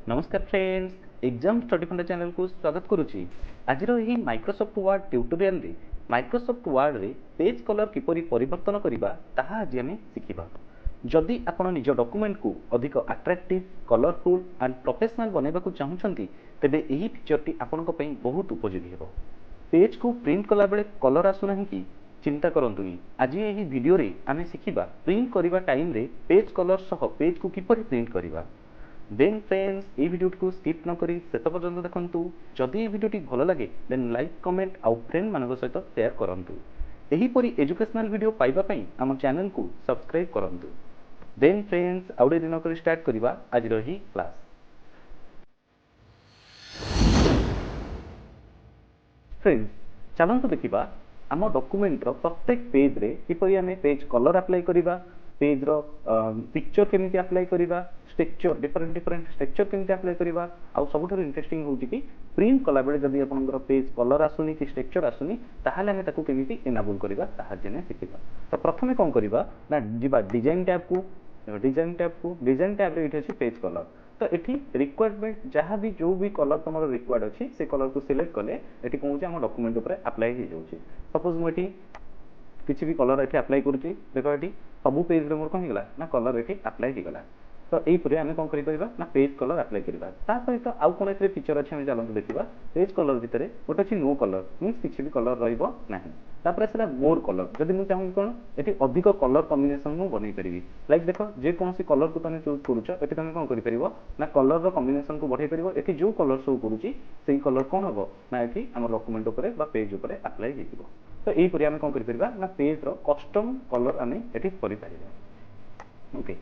नमस्कार friends, exam study फंडा channel को स्वागत करुच्ची। आज माइक्रोसॉफ्ट वर्ड ट्यूटोरियल रे माइक्रोसॉफ्ट वर्ड रे पेज कलर किपरि परिवर्तन करिबा ताहा आज आमे शिखिबा। जदि आपण निज डॉक्यूमेंट को अधिक अट्रैक्टिव, कलरफुल एंड प्रोफेशनल बनैबा को चाहुचंती तेबे एही फीचरटी आपनक पई बहुत उपयोगी हेबो। पेज को प्रिंट कला बेले कलर आसु नाही कि चिंता करंतुनी। आज एही वीडियो रे आमे शिखिबा प्रिंट करिबा टाइम रे पेज कलर सह पेज को किपरि प्रिंट करिबा। देन फ्रेंड्स, ये वीडियो को स्किप न करी शेष पर्यंत देखंतु। जदि ये वीडियो भल लगे देन लाइक, कमेंट आउ फ्रेंड मानक सहित शेयर करंतु। एही परी एजुकेशनल वीडियो पाइबा पई हम चैनल को सब्सक्राइब करंतु। देन फ्रेंड्स, आउडे दिन कर स्टार्ट करिबा आज रही क्लास। फ्रेंड्स, चलंतु देखिबा आम डॉक्यूमेंट रो प्रत्येक पेज रे किपरि आमे पेज कलर अप्लाई करिबा, पेज रो पिक्चर केमिति अप्लाई करिबा, स्ट्रक्चर डिफरेंट स्ट्रक्चर केमिति अप्लाई करिबा। आ सबुठार इंटरेस्टिंग होउची कि प्रिंट कला बेले जदि आपनकर पेज कलर आसुनी कि स्ट्रक्चर आसुनी ताहाले हमें ताकू केमिति एनाबल करिबा ताहा जने शिखिबा। तो प्रथमे कोन करिबा ना जिबा डिजाइन टैब को डिजाइन टैब रे इथे अछि पेज कलर। तो एठी रिक्वायरमेंट जहाँ भी जो भी कलर तुम रिक्वायर्ड अच्छी से कलर को सिलेक्ट कले एठी कौन आम डॉक्यूमेंट ऊपर अप्लाई हो जाउची। सपोज मुझे किसी भी कलर ये अप्लाई करुच्ची, देख ये सब पेज रे मोर कौन होगा ना कलर ये अप्लाई होगा। तो यहीपर आम कौन करा ना पेज कलर अप्लाई करवा। सहित आउ कौन ए फीचर अच्छे आम चलते देखा पेज कलर भितर गोटे अच्छी नो कलर मीन किसी भी कलर रहा। से मोर कलर जब मुझे चाहूँगी कौन ये अधिक कलर कम्बिनेसन मुझे बनई पारि। लाइक देख जेकोसी कलर को तुम चूज करुच ये तुम कौन कर ना कलर कम्बिनेसन को बढ़ाई पार। ये जो कलर शो करुच्ची से कलर कौन हम ना ये आम डॉक्यूमेंट पेज उपर अप्लाई हो। तो यहीपर आम कौन कर ना पेज कस्टम कलर आम ये कर। ओके,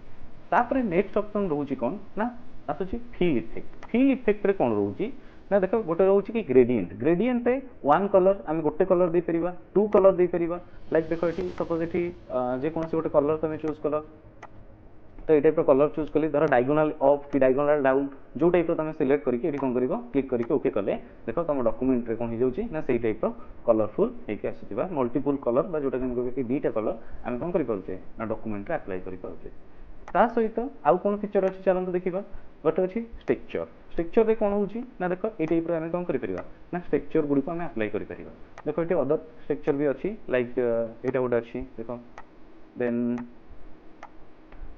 तापर नेक्स्ट ऑप्शन रोची कौन ना आसुची फिल इफेक्ट। फिल इफेक्ट रे कौन रोची ना देख गोटे रोची कि ग्रेडिएंट। ग्रेडिएंट रे वन कलर आम गोटे कलर दे परिबा, टू कलर दे परिबा। लाइक देखो ये सपोज ये जे कौन गोटे कलर तुम चूज कल तो ये टाइप कलर चूज कली धर डायगोनाल अप कि डायगोनाल डाउन जो टाइप तुम सिलेक्ट करके कौन कर क्लिक करके ओके कले देख तुम डॉक्यूमेंट रे कौन हो ना से टाइप कलरफुल होके आसुवा मल्टीपल कलर बा जोटा कि दुईटा कलर आम कौन करें ना डॉक्यूमेंट रे अप्लाई करें। ता सहित आउ कौन फीचर अच्छी चलते देखा गोटे अच्छी स्ट्रक्चर। स्ट्रक्चर रे कौन होची ना देख ये टाइप आम कौन कर ना स्ट्रक्चर गुड़ी को आम अप्लाई कर। देख ये अदर स्ट्रक्चर भी अच्छी लाइक यहाँ गोटे अच्छी देख देन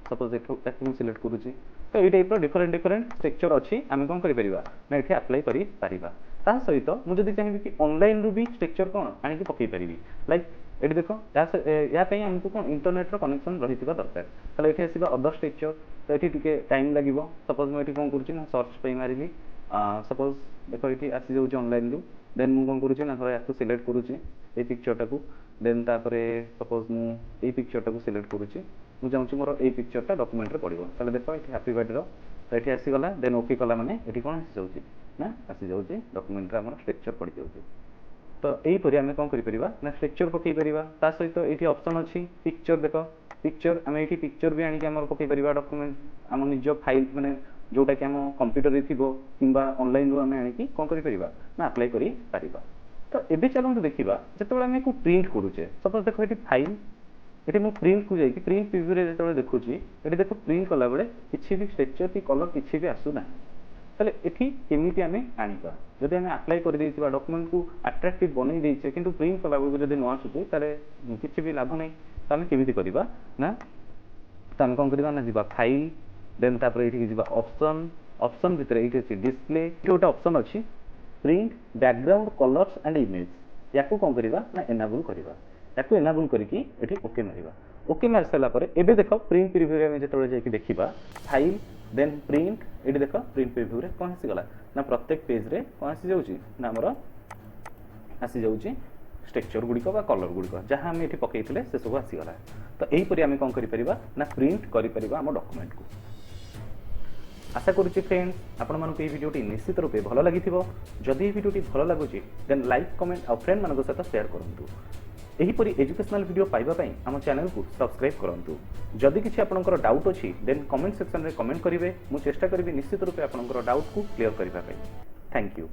सपोज ये सिलेक्ट करुच्ची। तो ये टाइप डिफरेंट स्ट्रक्चर अच्छी आम कौन कर ना ये अप्लाई कर। सहित मुझे चाहिए कि ऑनलाइन रू भी स्ट्रक्चर कौन आनिक पकई पारि। लाइक ये देख यापी आमको कौन इंटरनेट कनेक्शन रही दरकार। ताले ये आसवा अदर स्ट्रक्चर तो ये टे टाइम लगे। सपोज मुझे कौन करुच्ची ना सर्च पे मारिली सपोज देख ये आसी जाऊँ ऑनलाइन रू देन मुझे कौन करुच्ची ना या सिलेक्ट करुच्ची ये पिक्चरटा को देन तापर सपोज मुझे पिक्चरटा को सिलेक्ट करुच्ची मुझे चाहूँगी मोर ये पिक्चरटा डॉक्यूमेंट रे पड़ो। ताले देख ये हैप्पी बर्थडे तो ये आसीगला देन ओके कला माने ये कौन आसी जाऊँगी ना आसी जाऊँगी डॉक्यूमेंट रे आम स्ट्रक्चर पड़ जाऊँगी। तो यहीपर आम कौन कर ना स्ट्रक्चर पकई पार। सहित ये ऑप्शन अच्छी पिक्चर देख पिक्चर आम ये पिक्चर भी आनिक पकई पार डॉक्यूमेंट आम निज फाइल माने जोटा कि आम कंप्यूटर थी कि ऑनलाइन रू आम आनिक कौन कर ना अप्लाई कर। तो ये चलते देखा जो आम को प्रिंट करुचे सपोज देख ये फाइल ये मुझे प्रिंट को जाकि प्रिंट प्रिव्यू रे जो देखुची ये देख प्रिंट कला बेले किसी भी स्ट्रक्चर कि कलर किसी भी आसुना। ताले एठी केमिति आमे आनिबा जदि आमे अप्लाई कर देइतिबा डॉक्यूमेंट को अट्रैक्टिव बनै देइछे किंतु प्रिंट कला बेले जदि न आसुची ताले किछि भी लाभ नै। तामे केमिति करिबा ना तामे कोन करिबा ना जिबा फाइल देन तापर एठी जिबा ऑप्शन ऑप्शन भितर एठी अछि डिस्प्ले जोटा ऑप्शन अछि print background colours and image याकू कोन करिबा ना एनेबल करिबा। याकू एनेबल करके एठी ओके मारिबा। ओके मार साला पर एबे देखो प्रिंट प्रिव्यू रे जेतबे जाय कि देखिबा फाइल देन प्रिंट ये देख प्रिंट प्रिव्यू रे कौन आसीगला ना प्रत्येक पेज रे कौन आसी जाउची ना हमर आसी जाउची स्ट्रक्चर गुड़िक कलर गुड़िक जहाँ आम ये पकईले से सब आसीगला। तो यहीपर आम कौन कर ना प्रिंट कर आम डॉक्यूमेंट को। आशा करुच्ची फ्रेंड्स आपण मानक ये वीडियोटी निश्चित रूपे भल लगी। जदि ये वीडियोटी भल लगुच देन लाइक कमेंट और फ्रेंड मान सहित शेयर करूँ। एहीपरि एजुकेशनल वीडियो पाइबा पई आम चैनल को सब्सक्राइब करंतु। जदि किछि आपनकर डाउट अछि देन कमेंट सेक्शन रे कमेंट करिवे। मु चेष्टा करिवि निश्चित रूपे आपनकर डाउट को क्लियर करिबा पई। Thank you.